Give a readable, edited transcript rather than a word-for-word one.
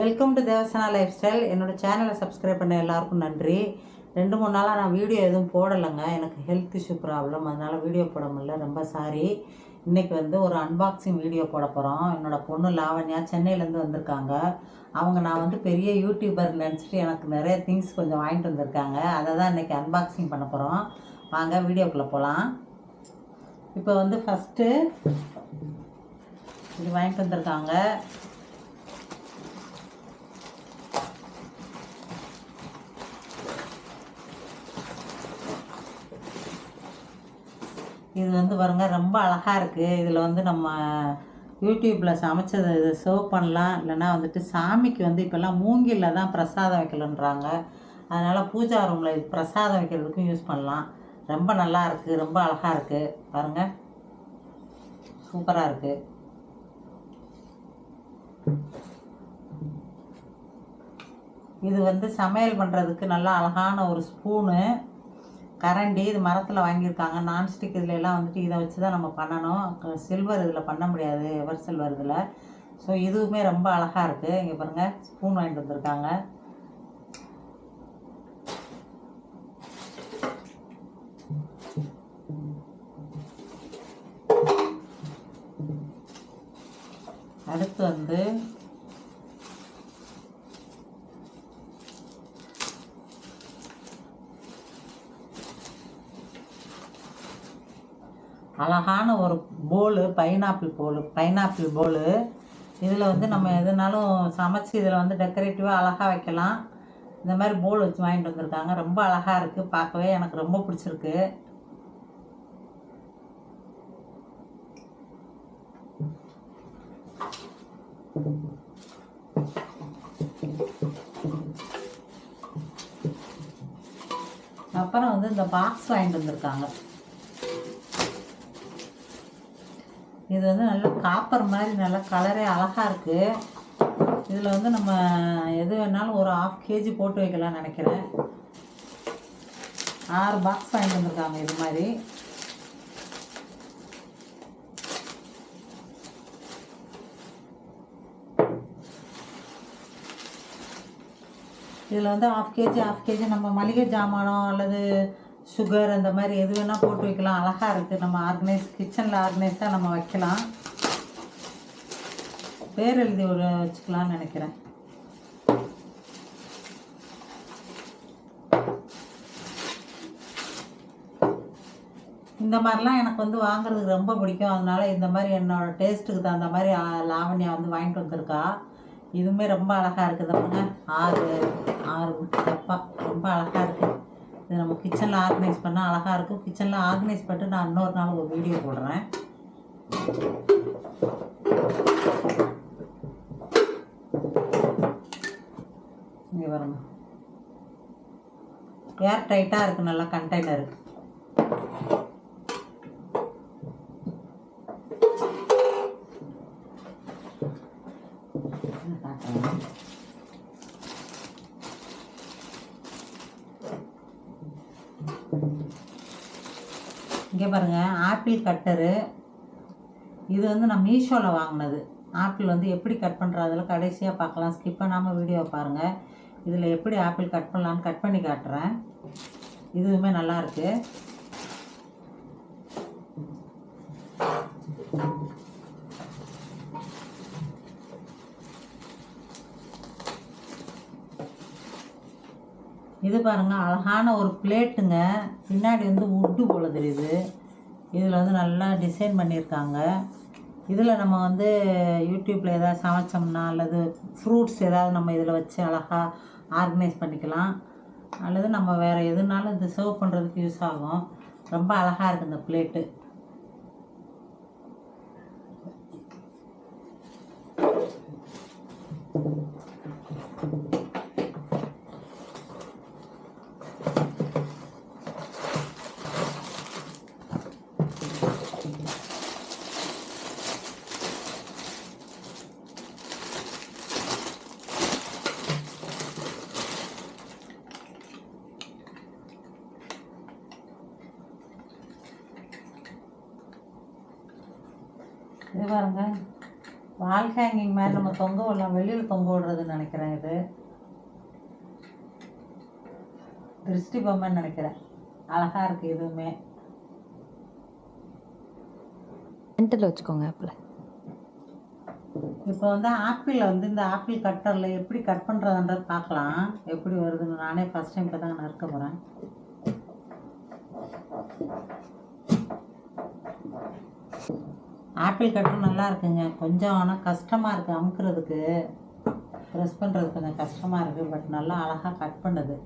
Welcome to Devasena lifestyle. என்னோடய சேனலை subscribe பண்ண எல்லாருக்கும் நன்றி. 2-3 நாளாக நான் வீடியோ எதுவும் போடலைங்க. எனக்கு ஹெல்த் இஷ்யூ ப்ராப்ளம், அதனால் வீடியோ போட முடியல. ரொம்ப சாரி. இன்றைக்கி ஒரு அன்பாக்சிங் வீடியோ போட போகிறோம். என்னோடய பொண்ணு லாவண்யா சென்னையிலேருந்து வந்திருக்காங்க. அவங்க நான் பெரிய யூடியூபர் நினச்சிட்டு எனக்கு நிறைய திங்ஸ் கொஞ்சம் வாங்கிட்டு வந்திருக்காங்க. அதை தான் இன்றைக்கி அன்பாக்சிங் பண்ண போகிறோம். வாங்க வீடியோக்குள்ளே போகலாம். இப்போ ஃபஸ்ட்டு இது வாங்கிட்டு வந்திருக்காங்க. இது பாருங்க, ரொம்ப அழகாக இருக்குது. இதில் நம்ம யூடியூப்பில் சமைச்சதை இதை சர்வ் பண்ணலாம். இல்லைனா சாமிக்கு இப்போல்லாம் மூங்கிலில் தான் பிரசாதம் வைக்கலன்றாங்க. அதனால் பூஜா ரூமில் இது பிரசாதம் வைக்கிறதுக்கும் யூஸ் பண்ணலாம். ரொம்ப நல்லா இருக்குது, ரொம்ப அழகாக இருக்குது. பாருங்கள், சூப்பராக இருக்குது. இது சமையல் பண்ணுறதுக்கு நல்லா அழகான ஒரு ஸ்பூனு, கரண்டி. இது மரத்தில் வாங்கியிருக்காங்க. நான்ஸ்டிக் இதில் எல்லாம் இதை வச்சு தான் நம்ம பண்ணணும். சில்வர் இதில் பண்ண முடியாது, எவர் சில்வர் இதில். ஸோ இதுவுமே ரொம்ப அழகாக இருக்குது. இங்கே பாருங்கள், ஸ்பூன் வாங்கிட்டு வந்திருக்காங்க. அடுத்து அழகான ஒரு போலு, பைனாப்பிள் போலு. இதில் நம்ம எதுனாலும் சமைச்சு இதில் டெக்கரேட்டிவாக அழகாக வைக்கலாம். இந்த மாதிரி போல் வச்சு வாங்கிட்டு வந்திருக்காங்க. ரொம்ப அழகாக இருக்குது, பார்க்கவே எனக்கு ரொம்ப பிடிச்சிருக்கு. அப்புறம் இந்த பாக்ஸ் வாங்கிட்டு வந்திருக்காங்க. இது நல்லா காப்பர் மாதிரி நல்லா கலரே அழகாக இருக்குது. இதில் நம்ம எது வேணாலும் ஒரு 1/2 kg போட்டு வைக்கலாம்னு நினைக்கிறேன். 6 பாக்ஸ் வாங்கிட்டு வந்திருக்காங்க. இது மாதிரி இதில் 1/2 kg நம்ம மளிகை ஜாமானோ அல்லது சுகர் அந்த மாதிரி எது வேணால் போட்டு வைக்கலாம். அழகாக இருக்குது. நம்ம கிச்சனில் ஆர்கனைஸாக நம்ம வைக்கலாம். பேர் எழுதி வச்சுக்கலாம்னு நினைக்கிறேன். இந்த மாதிரிலாம் எனக்கு வாங்குறதுக்கு ரொம்ப பிடிக்கும். அதனால் இந்த மாதிரி என்னோடய டேஸ்ட்டுக்கு தகுந்த மாதிரி லாவண்யா வாங்கிட்டு வந்திருக்கா. இதுவுமே ரொம்ப அழகாக இருக்குது. பாருங்க, 6 டப்பா ரொம்ப அழகாக இருக்குது. இது நம்ம கிச்சனில் ஆர்கனைஸ் பண்ணால் அழகாக இருக்கும். கிச்சனில் ஆர்கனைஸ் பண்ணிட்டு நான் இன்னொரு நாள் ஒரு வீடியோ போடுறேன். இங்கே பாருங்க, ஏர் டைட்டாக இருக்குது, நல்லா கண்டெய்னர். இங்கே பாருங்கள், ஆப்பிள் கட்டரு. இது நான் மீஷோவில் வாங்கினது. ஆப்பிள் எப்படி கட் பண்ணுறதில் கடைசியாக பார்க்கலாம். ஸ்கிப் பண்ணாமல் வீடியோ பாருங்கள். இதில் எப்படி ஆப்பிள் கட் பண்ணலான்னு கட் பண்ணி காட்டுறேன். இதுவுமே நல்லாயிருக்கு. இது பாருங்கள், அழகான ஒரு பிளேட்டுங்க. பின்னாடி உட்டு போல தெரியுது. இதில் நல்லா டிசைன் பண்ணியிருக்காங்க. இதில் நம்ம யூடியூப்பில் ஏதாவது சமைச்சோம்னா அல்லது ஃப்ரூட்ஸ் ஏதாவது நம்ம இதில் வச்சு அழகாக ஆர்கனைஸ் பண்ணிக்கலாம். அல்லது நம்ம வேறு எதுனாலும் இது சர்வ் பண்ணுறதுக்கு யூஸ் ஆகும். ரொம்ப அழகாக இருக்குது இந்த பிளேட்டு. இது பாருங்க, வால் ஹேங்கிங் மாதிரி நம்ம தொங்க விடலாம், வெளியில் தொங்க விடுறதுன்னு நினைக்கிறேன். இது திருஷ்டி பொம்மைன்னு நினைக்கிறேன். அழகாக இருக்குது இதுவுமே. சென்டரில் வச்சுக்கோங்க ஆப்பில். இப்போ வந்து ஆப்பிளில் வந்து இந்த ஆப்பிள் கட்டரில் எப்படி கட் பண்ணுறதுன்றது பார்க்கலாம். எப்படி வருதுன்னு நானே ஃபஸ்ட் டைம் இப்போ தான் நறுக்க போகிறேன். ஆப்பிள் கட்டும் நல்லா இருக்குங்க. கொஞ்சம் ஆனால் கஷ்டமாக இருக்குது அமுக்கிறதுக்கு, ப்ரெஸ் பண்ணுறது கொஞ்சம் கஷ்டமாக இருக்குது. பட் நல்லா அழகாக கட் பண்ணுது.